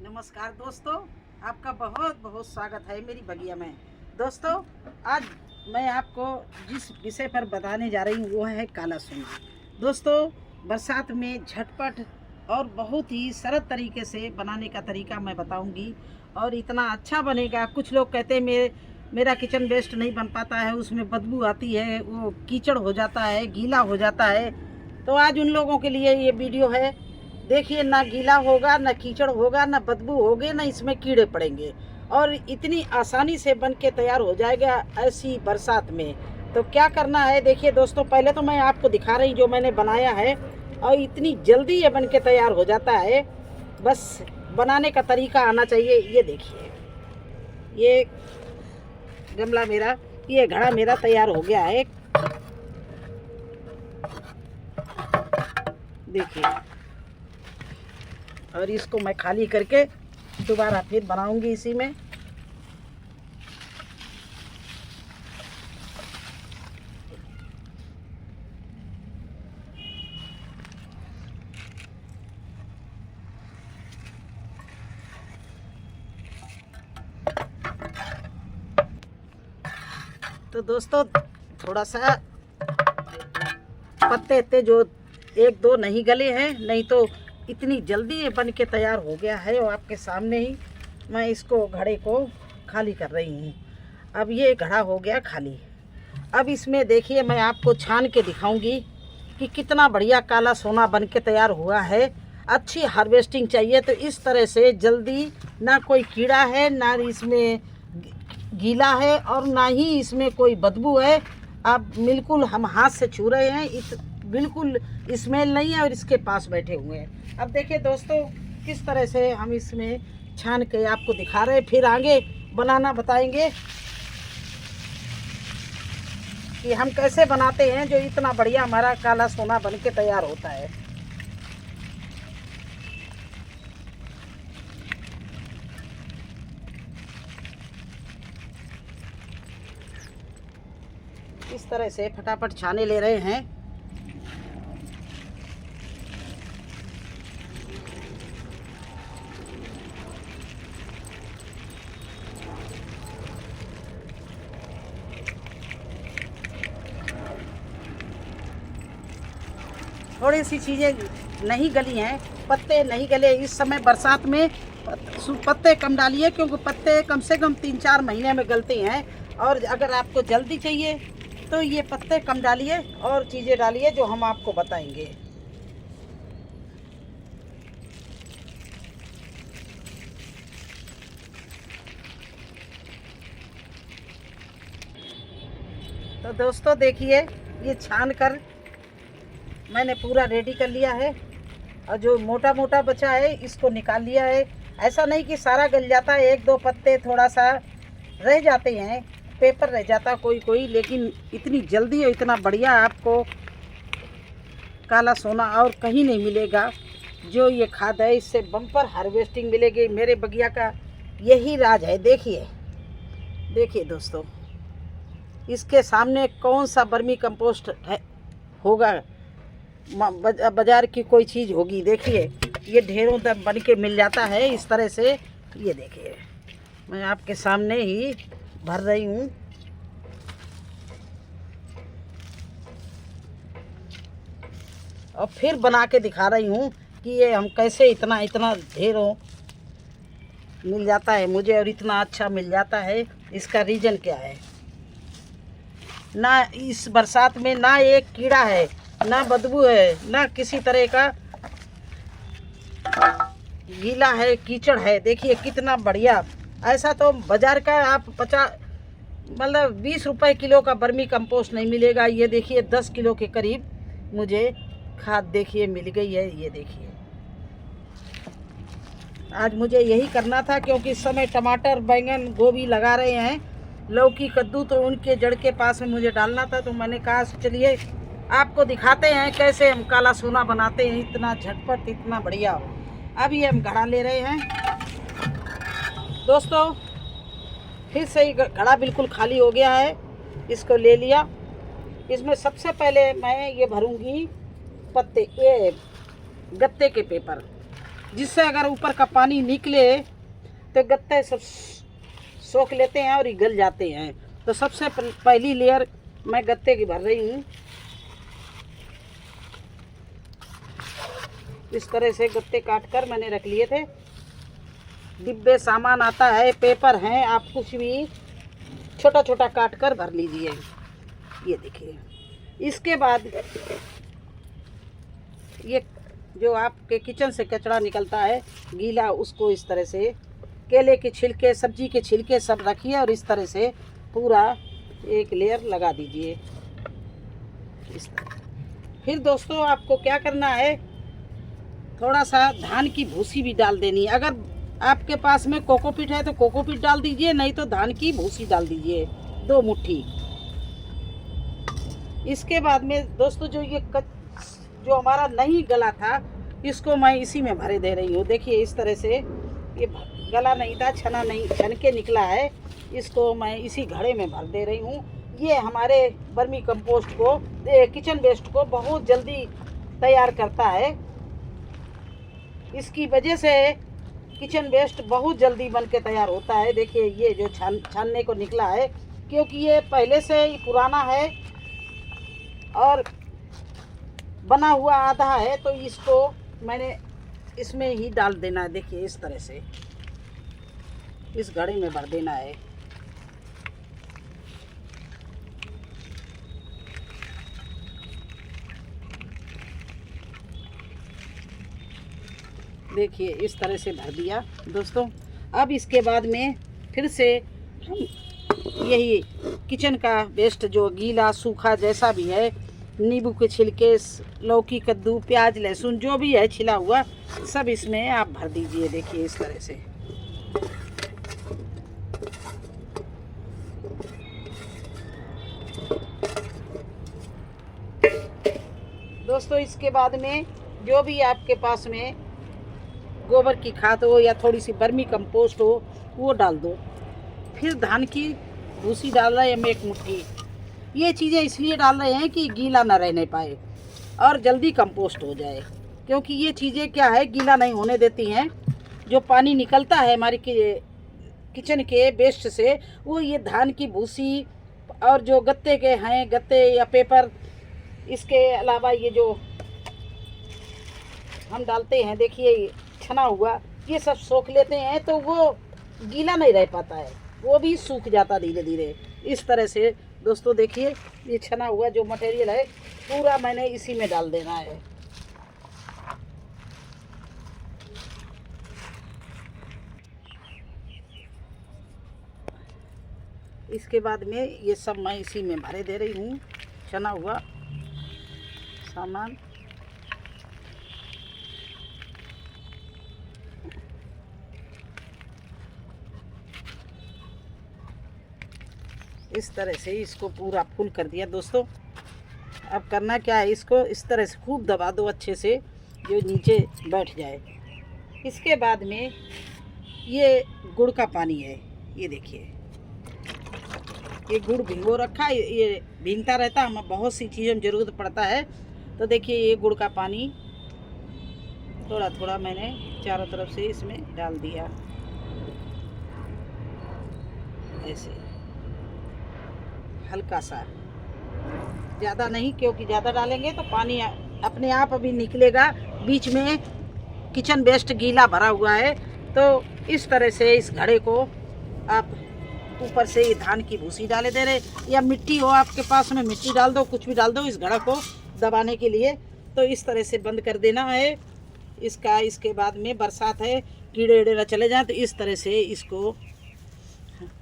नमस्कार दोस्तों, आपका बहुत बहुत स्वागत है मेरी बगिया में। दोस्तों, आज मैं आपको जिस विषय पर बताने जा रही हूँ वो है काला सोना। दोस्तों, बरसात में झटपट और बहुत ही सरल तरीके से बनाने का तरीका मैं बताऊंगी और इतना अच्छा बनेगा। कुछ लोग कहते हैं मेरा किचन वेस्ट नहीं बन पाता है, उसमें बदबू आती है, वो कीचड़ हो जाता है, गीला हो जाता है। तो आज उन लोगों के लिए ये वीडियो है। देखिए, ना गीला होगा, ना कीचड़ होगा, ना बदबू होगी, ना इसमें कीड़े पड़ेंगे और इतनी आसानी से बन के तैयार हो जाएगा ऐसी बरसात में। तो क्या करना है, देखिए दोस्तों, पहले तो मैं आपको दिखा रही जो मैंने बनाया है और इतनी जल्दी ये बन के तैयार हो जाता है। बस बनाने का तरीका आना चाहिए। ये देखिए, ये गमला मेरा, ये घड़ा मेरा तैयार हो गया है। देखिए, और इसको मैं खाली करके दोबारा फिर बनाऊंगी इसी में। तो दोस्तों, थोड़ा सा पत्ते इतने जो एक दो नहीं गले हैं, नहीं तो इतनी जल्दी ये बन के तैयार हो गया है और आपके सामने ही मैं इसको घड़े को खाली कर रही हूँ। अब ये घड़ा हो गया खाली। अब इसमें देखिए, मैं आपको छान के दिखाऊंगी कि कितना बढ़िया काला सोना बन के तैयार हुआ है। अच्छी हार्वेस्टिंग चाहिए तो इस तरह से जल्दी, ना कोई कीड़ा है, ना इसमें गीला है और ना ही इसमें कोई बदबू है। आप बिल्कुल, हम हाथ से छू रहे हैं, बिल्कुल स्मेल नहीं है और इसके पास बैठे हुए हैं। अब देखिए दोस्तों, किस तरह से हम इसमें छान के आपको दिखा रहे हैं, फिर आगे बनाना बताएंगे कि हम कैसे बनाते हैं जो इतना बढ़िया हमारा काला सोना बन के तैयार होता है। इस तरह से फटाफट छाने ले रहे हैं। थोड़ी सी चीज़ें नहीं गली हैं, पत्ते नहीं गले। इस समय बरसात में पत्ते कम डालिए, क्योंकि पत्ते कम से कम 3-4 महीने में गलते हैं। और अगर आपको जल्दी चाहिए तो ये पत्ते कम डालिए और चीज़ें डालिए जो हम आपको बताएंगे। तो दोस्तों देखिए, ये छान कर मैंने पूरा रेडी कर लिया है और जो मोटा मोटा बचा है इसको निकाल लिया है। ऐसा नहीं कि सारा गल जाता है, एक दो पत्ते थोड़ा सा रह जाते हैं, पेपर रह जाता कोई कोई, लेकिन इतनी जल्दी और इतना बढ़िया आपको काला सोना और कहीं नहीं मिलेगा। जो ये खाद है, इससे बम्पर हार्वेस्टिंग मिलेगी। मेरे बगिया का यही राज है। देखिए देखिए दोस्तों, इसके सामने कौन सा वर्मी कंपोस्ट है होगा, बाजार की कोई चीज़ होगी। देखिए, ये ढेरों तक बन के मिल जाता है इस तरह से। ये देखिए, मैं आपके सामने ही भर रही हूँ। और फिर बना के दिखा रही हूँ कि ये हम कैसे इतना इतना ढेरों मिल जाता है मुझे और इतना अच्छा मिल जाता है। इसका रीज़न क्या है, ना इस बरसात में ना एक कीड़ा है, ना बदबू है, ना किसी तरह का गीला है, कीचड़ है। देखिए कितना बढ़िया। ऐसा तो बाजार का आप 20 रुपए किलो का वर्मी कंपोस्ट नहीं मिलेगा। ये देखिए 10 किलो के करीब मुझे खाद देखिए मिल गई है। ये देखिए, आज मुझे यही करना था, क्योंकि इस समय टमाटर, बैंगन, गोभी लगा रहे हैं, लौकी, कद्दू, तो उनके जड़ के पास में मुझे डालना था। तो मैंने कहा चलिए आपको दिखाते हैं कैसे हम काला सोना बनाते हैं, इतना झटपट, इतना बढ़िया। अब ये हम घड़ा ले रहे हैं। दोस्तों, फिर से ही घड़ा बिल्कुल खाली हो गया है, इसको ले लिया। इसमें सबसे पहले मैं ये भरूंगी पत्ते, ये गत्ते के पेपर। जिससे अगर ऊपर का पानी निकले तो गत्ते सब सोख लेते हैं और गल जाते हैं। तो सबसे पहली लेयर मैं गत्ते की भर रही हूँ। इस तरह से गत्ते काट कर मैंने रख लिए थे। डिब्बे सामान आता है, पेपर हैं, आप कुछ भी छोटा छोटा काट कर भर लीजिए। ये देखिए। इसके बाद ये जो आपके किचन से कचरा निकलता है गीला, उसको इस तरह से केले के छिलके, सब्जी के छिलके सब रखिए और इस तरह से पूरा एक लेयर लगा दीजिए इस तरह। फिर दोस्तों आपको क्या करना है, थोड़ा सा धान की भूसी भी डाल देनी है। अगर आपके पास में कोकोपीट है तो कोकोपीट डाल दीजिए, नहीं तो धान की भूसी डाल दीजिए 2 मुट्ठी। इसके बाद में दोस्तों जो हमारा नहीं गला था, इसको मैं इसी में भरे दे रही हूँ। देखिए इस तरह से ये गला नहीं था, छना नहीं, छन के निकला है। इसको मैं इसी घड़े में भर दे रही हूँ। ये हमारे वर्मी कंपोस्ट को, किचन वेस्ट को बहुत जल्दी तैयार करता है। इसकी वजह से किचन वेस्ट बहुत जल्दी बन के तैयार होता है। देखिए ये जो छानने को निकला है, क्योंकि ये पहले से ही पुराना है और बना हुआ आधा है, तो इसको मैंने इसमें ही डाल देना है। देखिए इस तरह से इस घड़े में भर देना है। देखिए इस तरह से भर दिया दोस्तों। अब इसके बाद में फिर से हम यही किचन का वेस्ट जो गीला सूखा जैसा भी है, नींबू के छिलके, लौकी, कद्दू, प्याज, लहसुन जो भी है छिला हुआ, सब इसमें आप भर दीजिए। देखिए इस तरह से। दोस्तों इसके बाद में जो भी आपके पास में गोबर की खाद हो या थोड़ी सी वर्मी कंपोस्ट हो वो डाल दो। फिर धान की भूसी डाल रहे हैं हम 1 मुट्ठी। ये चीज़ें इसलिए डाल रहे हैं कि गीला ना रहने पाए और जल्दी कंपोस्ट हो जाए, क्योंकि ये चीज़ें क्या है, गीला नहीं होने देती हैं। जो पानी निकलता है हमारी किचन के वेस्ट से, वो ये धान की भूसी और जो गत्ते के हैं, गत्ते या पेपर, इसके अलावा ये जो हम डालते हैं, देखिए छना हुआ, ये सब सोख लेते हैं, तो वो गीला नहीं रह पाता है, वो भी सूख जाता धीरे धीरे। इस तरह से दोस्तों देखिए ये छना हुआ जो मटेरियल है पूरा मैंने इसी में डाल देना है। इसके बाद में ये सब मैं इसी में भरे दे रही हूँ, छना हुआ सामान। इस तरह से इसको पूरा फुल कर दिया दोस्तों। अब करना क्या है, इसको इस तरह से खूब दबा दो अच्छे से, जो नीचे बैठ जाए। इसके बाद में ये गुड़ का पानी है, ये देखिए ये गुड़ भिगो रखा है, ये भीगता रहता है, हमें बहुत सी चीज़ों में ज़रूरत पड़ता है। तो देखिए ये गुड़ का पानी थोड़ा थोड़ा मैंने चारों तरफ से इसमें डाल दिया, ऐसे हल्का सा, ज़्यादा नहीं, क्योंकि ज़्यादा डालेंगे तो पानी अपने आप अभी निकलेगा। बीच में किचन वेस्ट गीला भरा हुआ है, तो इस तरह से इस घड़े को आप ऊपर से ये धान की भूसी डाले दे रहे, या मिट्टी हो आपके पास में मिट्टी डाल दो, कुछ भी डाल दो इस घड़ा को दबाने के लिए। तो इस तरह से बंद कर देना है इसका। इसके बाद में बरसात है, कीड़े वीड़े ना चले जाएँ, तो इस तरह से इसको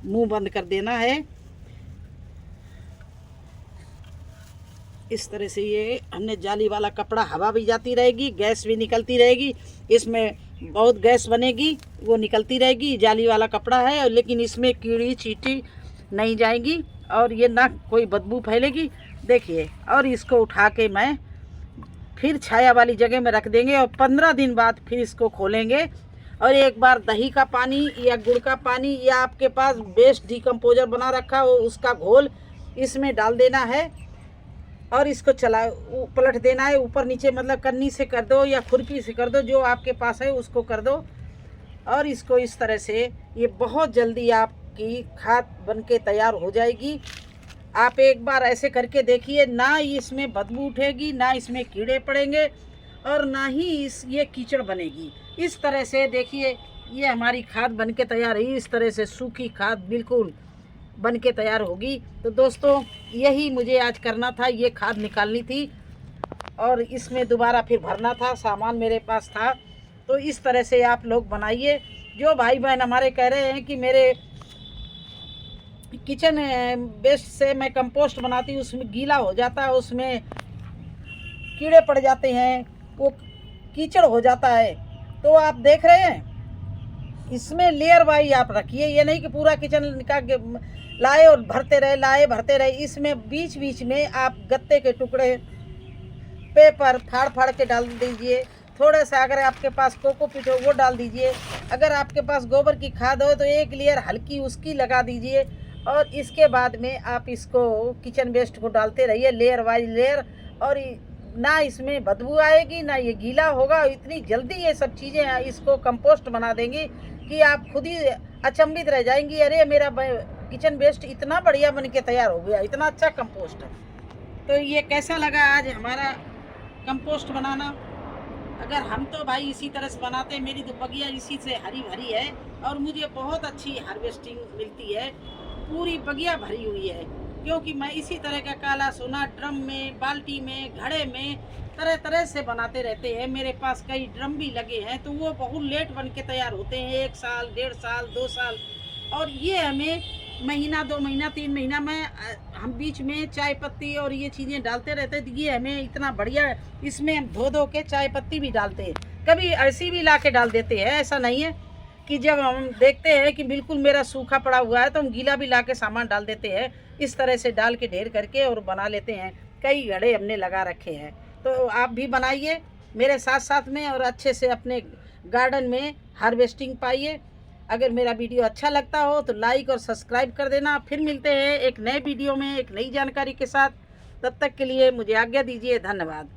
मुंह बंद कर देना है। इस तरह से ये हमने जाली वाला कपड़ा, हवा भी जाती रहेगी, गैस भी निकलती रहेगी, इसमें बहुत गैस बनेगी, वो निकलती रहेगी। जाली वाला कपड़ा है, लेकिन इसमें कीड़ी चींटी नहीं जाएंगी और ये ना कोई बदबू फैलेगी। देखिए, और इसको उठा के मैं फिर छाया वाली जगह में रख देंगे और 15 दिन बाद फिर इसको खोलेंगे। और एक बार दही का पानी या गुड़ का पानी या आपके पास बेस्ट डिकम्पोजर बना रखा हो उसका घोल इसमें डाल देना है और इसको पलट देना है ऊपर नीचे, मतलब कन्नी से कर दो या खुरपी से कर दो, जो आपके पास है उसको कर दो। और इसको इस तरह से, ये बहुत जल्दी आपकी खाद बनके तैयार हो जाएगी। आप एक बार ऐसे करके देखिए, ना इसमें बदबू उठेगी, ना इसमें कीड़े पड़ेंगे और ना ही ये कीचड़ बनेगी। इस तरह से देखिए, ये हमारी खाद बनके तैयार है। इस तरह से सूखी खाद बिल्कुल बनके तैयार होगी। तो दोस्तों, यही मुझे आज करना था, ये खाद निकालनी थी और इसमें दोबारा फिर भरना था, सामान मेरे पास था। तो इस तरह से आप लोग बनाइए। जो भाई बहन हमारे कह रहे हैं कि मेरे किचन वेस्ट से मैं कंपोस्ट बनाती हूँ, उसमें गीला हो जाता है, उसमें कीड़े पड़ जाते हैं, वो कीचड़ हो जाता है, तो आप देख रहे हैं इसमें लेयर वाइज आप रखिए। ये नहीं कि पूरा किचन निकाल लाए और भरते रहे, लाए भरते रहे। इसमें बीच बीच में आप गत्ते के टुकड़े, पेपर फाड़ फाड़ के डाल दीजिए। थोड़ा सा अगर आपके पास कोकोपीट हो वो डाल दीजिए। अगर आपके पास गोबर की खाद हो तो एक लेयर हल्की उसकी लगा दीजिए। और इसके बाद में आप इसको किचन वेस्ट को डालते रहिए, लेयर वाइज लेयर। और ना इसमें बदबू आएगी, ना ये गीला होगा। इतनी जल्दी ये सब चीज़ें इसको कंपोस्ट बना देंगी कि आप खुद ही अचंभित रह जाएंगी, अरे मेरा किचन वेस्ट इतना बढ़िया बन के तैयार हो गया, इतना अच्छा कंपोस्ट है। तो ये कैसा लगा आज हमारा कंपोस्ट बनाना? अगर हम तो भाई इसी तरह से बनाते हैं, मेरी तो बगिया इसी से हरी भरी है और मुझे बहुत अच्छी हार्वेस्टिंग मिलती है, पूरी बगिया भरी हुई है। क्योंकि मैं इसी तरह का काला सोना ड्रम में, बाल्टी में, घड़े में तरह तरह से बनाते रहते हैं। मेरे पास कई ड्रम भी लगे हैं, तो वो बहुत लेट बन के तैयार होते हैं, 1 साल, 1.5 साल, 2 साल। और ये हमें महीना, 2 महीना, 3 महीना में हम बीच में चाय पत्ती और ये चीज़ें डालते रहते हैं। ये हमें इतना बढ़िया, इसमें हम धो धो के चाय पत्ती भी डालते हैं, कभी ऐसी भी ला के डाल देते हैं। ऐसा नहीं है कि जब हम देखते हैं कि बिल्कुल मेरा सूखा पड़ा हुआ है तो हम गीला भी ला के सामान डाल देते हैं। इस तरह से डाल के ढेर करके और बना लेते हैं। कई घड़े हमने लगा रखे हैं, तो आप भी बनाइए मेरे साथ साथ में और अच्छे से अपने गार्डन में हार्वेस्टिंग पाइए। अगर मेरा वीडियो अच्छा लगता हो तो लाइक और सब्सक्राइब कर देना। फिर मिलते हैं एक नए वीडियो में एक नई जानकारी के साथ। तब तक के लिए मुझे आज्ञा दीजिए। धन्यवाद।